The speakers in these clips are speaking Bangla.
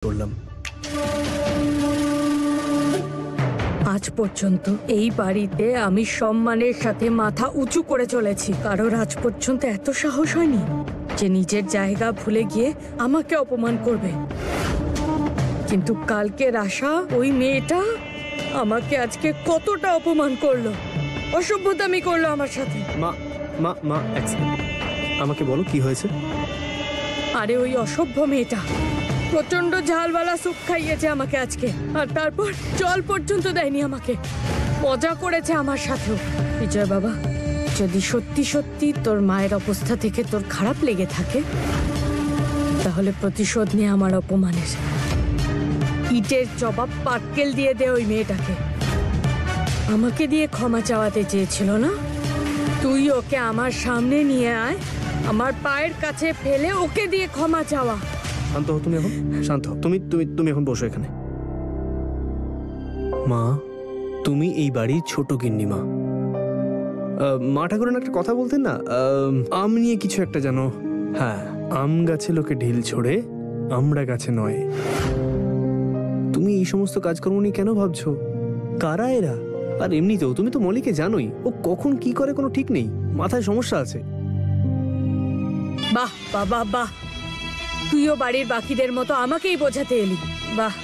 করলাম। আজ পর্যন্ত এই বাড়িতে আমি সম্মানের সাথে মাথা উঁচু করে চলেছি। কারোর আজ পর্যন্ত এত সাহস হয়নি যে নিজের জায়গা ভুলে গিয়ে আমাকে অপমান করবে। কিন্তু কালকের আশা ওই মেয়েটা আমাকে আজকে কতটা অপমান করলো, অসভ্যতামি করলো আমার সাথে। মা মা মা এক সেকেন্ড, আমাকে বলো কি হয়েছে। আরে ওই অসভ্য মেয়েটা প্রচন্ড ঝালওয়ালা স্যুপ খাইয়েছে আমাকে আজকে, আর তারপর জল পর্যন্ত দেয়নি আমাকে। মজা করেছে আমার সাথেও। বিজয় বাবা, যদি সত্যি সত্যি তোর মায়ের অবস্থা থেকে তোর খারাপ লেগে থাকে তাহলে প্রতিশোধ নিয়ে আমার অপমানের ইটের জবাব পাটকেল দিয়ে দে ওই মেয়েটাকে। আমাকে দিয়ে ক্ষমা চাওয়াতে চেয়েছিল না, তুই ওকে আমার সামনে নিয়ে আয়, আমার পায়ের কাছে ফেলে ওকে দিয়ে ক্ষমা চাওয়া। শান্ত হও তুমি, এখন শান্ত হও। তুমি তুমি তুমি এখন বসো এখানে। মা, তুমি এই বাড়ির ছোট গিন্নি মা। মা ঠাকুরন একটা কথা বলতেন না, আম নিয়ে কিছু একটা জানো। হ্যাঁ, আম গাছে লোকে ঢিল ছোড়ে, আমড়া গাছে নয়। তুমি এই সমস্ত কাজকর্ম নিয়ে কেন ভাবছো? কারা এরা? আর এমনিতেও তুমি তো মলিকে জানোই, ও কখন কি করে কোনো ঠিক নেই, মাথায় সমস্যা আছে। বাহ বাবা বাহ, তুইও বাড়ির বাকিদের মতো আমাকেই বোঝাতে এলি। বাহ,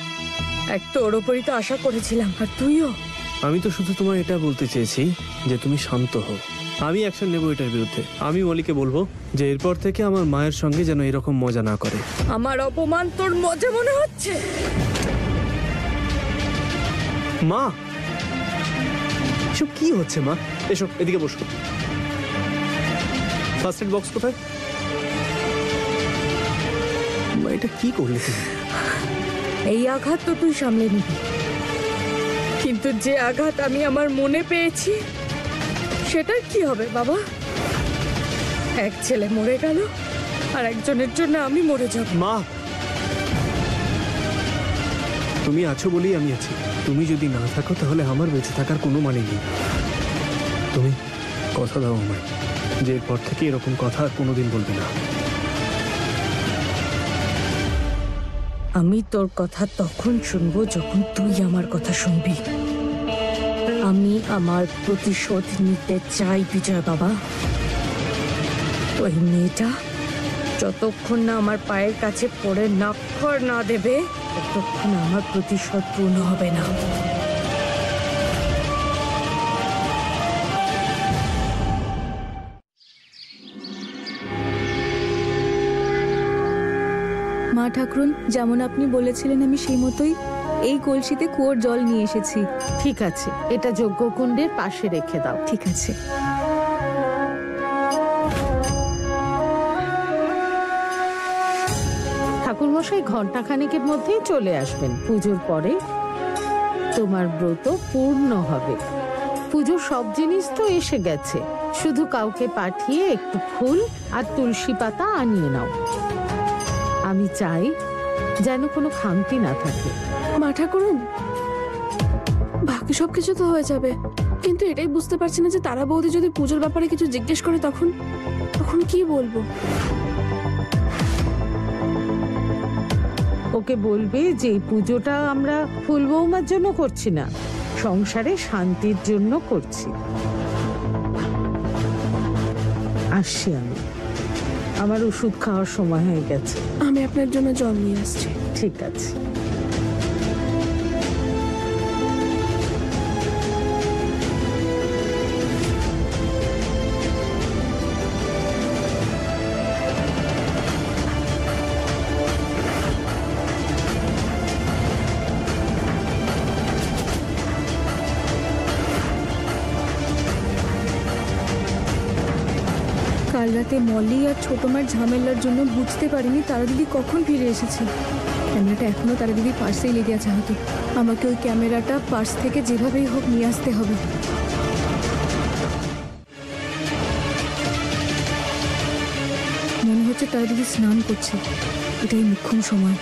এক তো ওর ওপরই তো আশা করেছিলাম, আর তুইও। আমি তো শুধু তোমায় এটা বলতে চেয়েছি যে তুমি শান্ত হও। আমি অ্যাকশন নেব এটার বিরুদ্ধে। আমি মলিকে বলবো যে এরপর থেকে আমার মায়ের সঙ্গে যেন এরকম মজা না করে। আমার অপমান তোর মজা মনে হচ্ছে? মা, এসব কি হচ্ছে মা? এসো এদিকে বসো। ফার্স্ট এড বক্স কোথায়? মা, এটা কি করলে তুমি? এই আঘাত তো তুই সামলে নিবি, কিন্তু যে আঘাত আমি আমার মনে পেয়েছি সেটার কি হবে বাবা? এক ছেলে মরে গেল, আর একজনের জন্য আমি মরে যাব। মা, তুমি আছো বলেই আমি আছি। তুমি যদি না থাকো তাহলে আমার বেঁচে থাকার কোনো মানে নেই। তুমি কথা দাও আমায় যে এরপর থেকে এরকম কথা আর কোনোদিন বলবে না। আমি তোর কথা তখন শুনবো যখন তুই আমার কথা শুনবি। আমি আমার প্রতিশোধ নিতে চাই বিজয় বাবা। ওই মেয়েটা যতক্ষণ না আমার পায়ের কাছে পড়ে নাক্ষর না দেবে ততক্ষণ আমার প্রতিশোধ পূর্ণ হবে না। মা ঠাকুরন, যেমন আপনি বলেছিলেন আমি সেই মতোই এই কলসিতে কুয়োর জল নিয়ে এসেছি। ঠিক আছে, এটা যজ্ঞকুণ্ডের পাশে রেখে দাও। ঠিক আছে। ঠাকুরমশাই ঘন্টাখানেকের মধ্যেই চলে আসবেন। পুজোর পরে তোমার ব্রত পূর্ণ হবে। পুজোর সব জিনিস তো এসে গেছে, শুধু কাউকে পাঠিয়ে একটু ফুল আর তুলসী পাতা আনিয়ে নাও। আমি চাই যেন কোনো খামতি না থাকে। মা ঠাকুরন, বাকি সবকিছু তো হয়ে যাবে, কিন্তু এটাই বুঝতে পারছি না যে তারা বৌদি যদি পুজোর ব্যাপারে কিছু জিজ্ঞেস করে তখন কি বলবো? ওকে বলবে যে এই পুজোটা আমরা ফুল বৌমার জন্য করছি না, সংসারে শান্তির জন্য করছি। আসছি আমি, আমার ওষুধ খাওয়ার সময় হয়ে গেছে। আমি আপনার জন্য জল নিয়ে আসছি। ঠিক আছে। কাল রাতে মলি আর ছোট মার ঝামেলার জন্য বুঝতে পারিনি তারা দিদি কখন ফিরে এসেছে। ক্যামেরাটা এখনো তারা দিদি পার্সেই লেগে আছে হয়তো। আমাকে ওই ক্যামেরাটা পার্স থেকে যেভাবেই হোক নিয়ে আসতে হবে। মনে হচ্ছে তারা দিদি স্নান করছে, এটাই মোক্ষম সময়।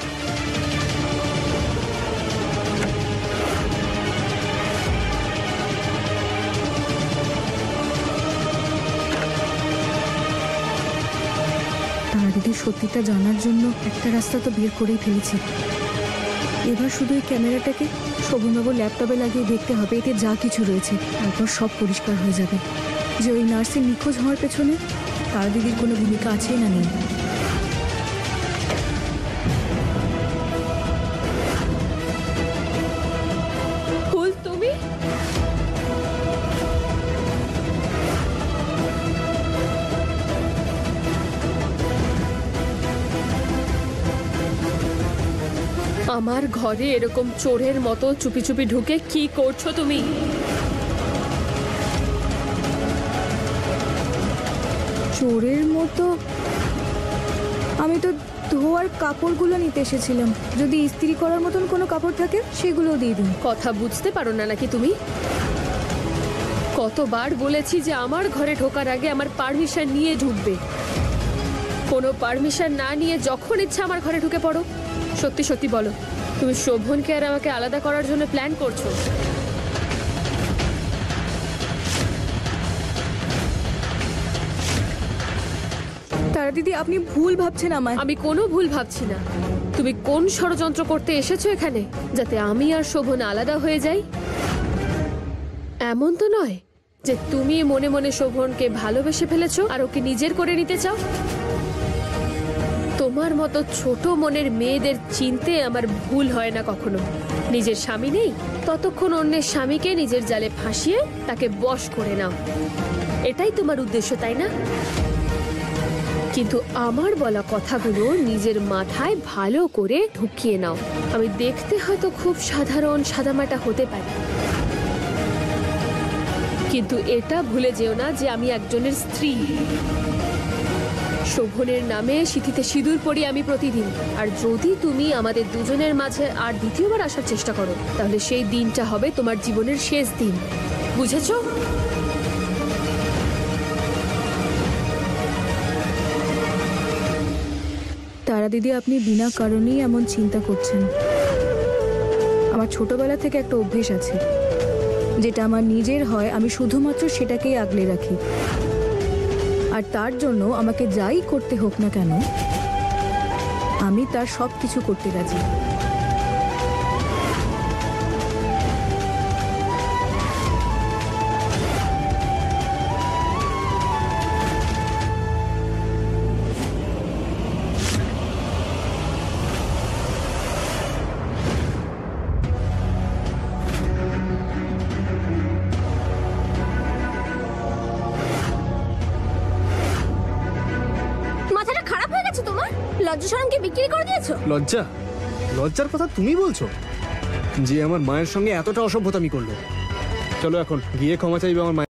তারা দিদির সত্যিটা জানার জন্য একটা রাস্তা তো বের করেই ফেলেছি। এবার শুধু এই ক্যামেরাটাকে শোভনবাবুর ল্যাপটপে লাগিয়ে দেখতে হবে এতে যা কিছু রয়েছে, তারপর সব পরিষ্কার হয়ে যাবে যে ওই নার্সের নিখোঁজ হওয়ার পেছনে তারা দিদির কোনো ভূমিকা আছে না নেই। ফুল, তুমি? আমার ঘরে এরকম চোরের মতো চুপি চুপি ঢুকে কি করছো তুমি? চোরের মতো? আমি তো ধোয়ার কাপড়গুলো নিতে এসেছিলাম, যদি ইস্ত্রি করার মতন কোনো কাপড় থাকে সেগুলোও দিয়ে দিন। কথা বুঝতে পারো না নাকি তুমি? কতবার বলেছি যে আমার ঘরে ঢোকার আগে আমার পারমিশন নিয়ে ঢুকবে। কোনো পারমিশন না নিয়ে যখন ইচ্ছা আমার ঘরে ঢুকে পড়ো। সত্যি সত্যি বলো, তুমি শোভনকে আর আমাকে আলাদা করার জন্য প্ল্যান করছো? তারা দিদি, আপনি ভুল ভাবছেন আমায়। আমি কোনো ভুল ভাবছি না। তুমি কোন ষড়যন্ত্র করতে এসেছো এখানে, যাতে আমি আর শোভন আলাদা হয়ে যাই? এমন তো নয় যে তুমি মনে মনে শোভনকে ভালোবেসে ফেলেছো আর ওকে নিজের করে নিতে চাও। তোমার মতো ছোট মনের মেয়েদের চিনতে আমার ভুল হয় না কখনো। নিজের স্বামী নেই, ততক্ষণ অন্যের স্বামীকে নিজের জালে ফাঁসিয়ে তাকে বশ করে নাও, এটাই তোমার উদ্দেশ্য, তাই না? কিন্তু আমার বলা কথাগুলো নিজের মাথায় ভালো করে ঢুকিয়ে নাও। আমি দেখতে হয়তো খুব সাধারণ সাদামাটা হতে পারি, কিন্তু এটা ভুলে যেও না যে আমি একজনের স্ত্রী। শোভনের নামে সিঁথিতে সিঁদুর পরি আমি প্রতিদিন। আর যদি তুমি আমাদের দুজনের মাঝে আর দ্বিতীয়বার আসার চেষ্টা করো, তাহলে সেই দিনটা হবে তোমার জীবনের শেষ দিন। বুঝেছো? তারা দিদি, আপনি বিনা কারণেই এমন চিন্তা করছেন। আমার ছোটবেলা থেকে একটা অভ্যেস আছে, যেটা আমার নিজের হয় আমি শুধুমাত্র সেটাকেই আগলে রাখি। আর তার জন্য আমাকে যাই করতে হোক না কেন, আমি তার সব কিছু করতে রাজি। লজ্জা শরম কি বিক্রি করে দিয়েছো? লজ্জা? লজ্জার কথা তুমি বলছো? যে আমার মায়ের সঙ্গে এতটা অসভ্যতামি করলো। চলো এখন গিয়ে ক্ষমা চাইবে আমার মায়ের।